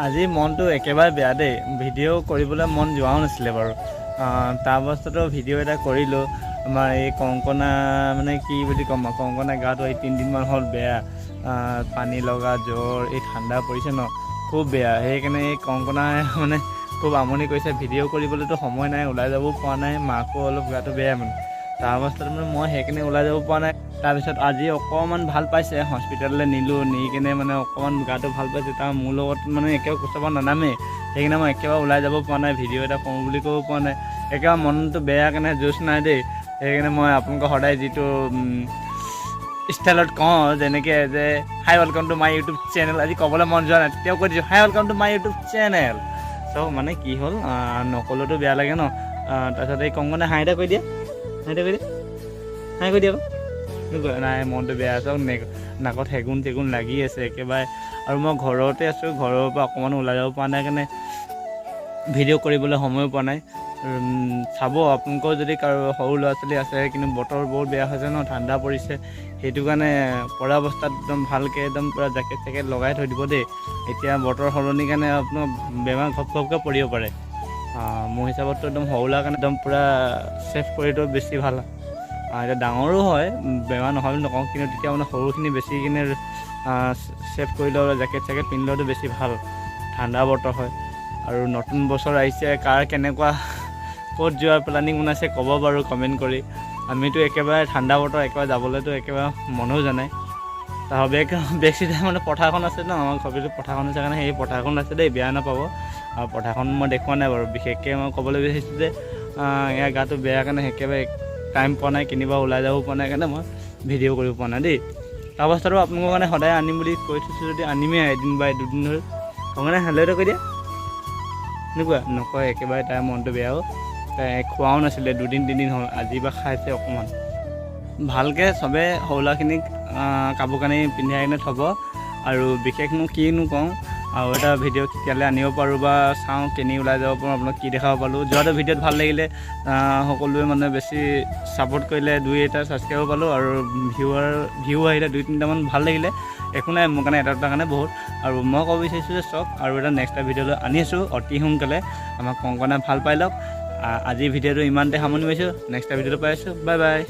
আজি মনটো একেবাৰে বেয়া দেই। ভিডিঅ' কৰিবলৈ মন যোৱাও নাছিলে বাৰু। তাৰ অৱস্থাতো ভিডিঅ' এটা কৰিলোঁ। আমাৰ এই কংকনা মানে কি বুলি ক'ম, কংকনা গাটো এই 3 দিনমান হ'ল বেয়া। পানী লগা জ্বৰ, এই ঠাণ্ডা পৰিছে ন, খুব বেয়া। সেইকাৰণে এই কংকনাই মানে খুব আমনি কৰিছে। ভিডিঅ' কৰিবলৈতো সময় নাই, ওলাই যাবও পৰা নাই। মাকো অলপ গাটো বেয়া মানে। তাৰ অৱস্থাত মানে মই সেইকাৰণে ওলাই যাব পৰা নাই। তাৰপিছত আজি অকণমান ভাল পাইছে, হস্পিটেললৈ নিলোঁ। নি কিনে মানে অকণমান গাটো ভাল পাইছে। তাৰ মোৰ লগত মানে একেবাৰে কোচাব নানামেই। সেইকাৰণে মই একেবাৰে ওলাই যাব পৰা নাই, ভিডিঅ' এটা কৰোঁ বুলি ক'ব পৰা নাই। একেবাৰে মনটো বেয়া কাৰণে জোচ নাই দেই। সেইকাৰণে মই আপোনালোকক সদায় যিটো ষ্টাইলত কওঁ, যেনেকৈ যে hi welcome to my YouTube channel, আজি ক'বলৈ মন যোৱা নাই তেতিয়াও কৈ দিছোঁ hi welcome to my YouTube channel. So' মানে কি হ'ল, নক'লেতো বেয়া লাগে ন। তাৰপিছত এই কংকনে হাই এটা কৈ দিয়ে, হাই এটা কৈ দিয়ে, হাই কৈ দিয়ে আকৌ। নাই, মনটো বেয়া আছে, নাকত চেগুন লাগি আছে একেবাৰে। আৰু মই ঘৰতে আছোঁ, ঘৰৰ পৰা অকণমান ওলাই যাব পৰা নাই কাৰণে ভিডিঅ' কৰিবলৈ সময় পোৱা নাই। চাব আপোনালোকৰ যদি কাৰো সৰু ল'ৰা ছোৱালী আছে, কিন্তু বতৰ বহুত বেয়া হৈছে ন, ঠাণ্ডা পৰিছে। সেইটো কাৰণে পৰা অৱস্থাত একদম ভালকৈ একদম পূৰা জেকেট লগাই থৈ দিব দেই। এতিয়া বতৰ সলনিৰ কাৰণে আপোনাৰ বেমাৰ ঘপঘপকৈ পৰিব পাৰে। মোৰ হিচাপততো একদম সৰু ল'ৰাৰ কাৰণে একদম পূৰা ছেফ কৰিটো বেছি ভাল। এতিয়া ডাঙৰো হয়, বেমাৰ নহয় বুলি নকওঁ, কিন্তু তেতিয়া মানে সৰুখিনি বেছি কিনে ছেফ কৰি লওঁ, জেকেট পিন্ধি লোৱাটো বেছি ভাল। ঠাণ্ডা বতৰ হয় আৰু নতুন বছৰ আহিছে। কাৰ কেনেকুৱা ক'ত যোৱাৰ প্লেনিং বনাইছে ক'ব বাৰু কমেণ্ট কৰি। আমিতো একেবাৰে ঠাণ্ডা বতৰ একেবাৰে যাবলৈতো একেবাৰে মনো জানাই। তাৰ বেক চাইডে মানে পথাৰখন আছে ন, আমাৰ ঘৰটো পথাৰখন আছে কাৰণে সেই পথাৰখন আছে দেই, বেয়া নাপাব। আৰু পথাৰখন মই দেখুওৱা নাই বাৰু। বিশেষকৈ মই ক'বলৈ বিচাৰিছোঁ যে ইয়াৰ গাটো বেয়া কাৰণে একেবাৰে টাইম পোৱা নাই, কেনিবা ওলাই যাব পৰা নাই কাৰণে মই ভিডিঅ' কৰিব পৰা নাই দেই। তাৰ অৱস্থাটো আপোনালোকৰ কাৰণে সদায় আনিম বুলি কৈ থৈছোঁ, যদি আনিমেই এদিন বা দুদিন ধৰি। কংকনে হেল্ল' এটা কৈ দিয়া, এনেকুৱা নকয় একেবাৰে। তাইৰ মনটো বেয়াও, তাই খোৱাও নাছিলে 2-3 দিন হ'ল। আজি বা খাইছে অকণমান। ভালকৈ চবে সৰু ল'ৰাখিনিক কাপোৰ কানি পিন্ধাই কিনে থ'ব। আৰু বিশেষনো কিনো কওঁ, আৰু এটা ভিডিঅ' কেতিয়ালৈ আনিব পাৰোঁ বা চাওঁ, কেনি ওলাই যাব পাৰোঁ, আপোনাক কি দেখাব পালোঁ। যোৱাটো ভিডিঅ'ত ভাল লাগিলে সকলোৱে মানে বেছি ছাপোৰ্ট কৰিলে, 2-3টা ছাবস্ক্ৰাইব পালোঁ। আৰু ভিউ আহিলে 2-3টামান, ভাল লাগিলে। একো নাই, মোৰ কাৰণে এটা কাৰণে বহুত। আৰু মই ক'ব বিচাৰিছোঁ যে চাওক, আৰু এটা নেক্সট ভিডিঅ'লৈ আনি আছোঁ অতি সোনকালে। আমাক কংকনাই ভাল পাই লওক। আজি ভিডিঅ'টো ইমানতে সামৰণি মাৰিছোঁ, নেক্সট ভিডিঅ'টো পাই আছোঁ। Bye bye.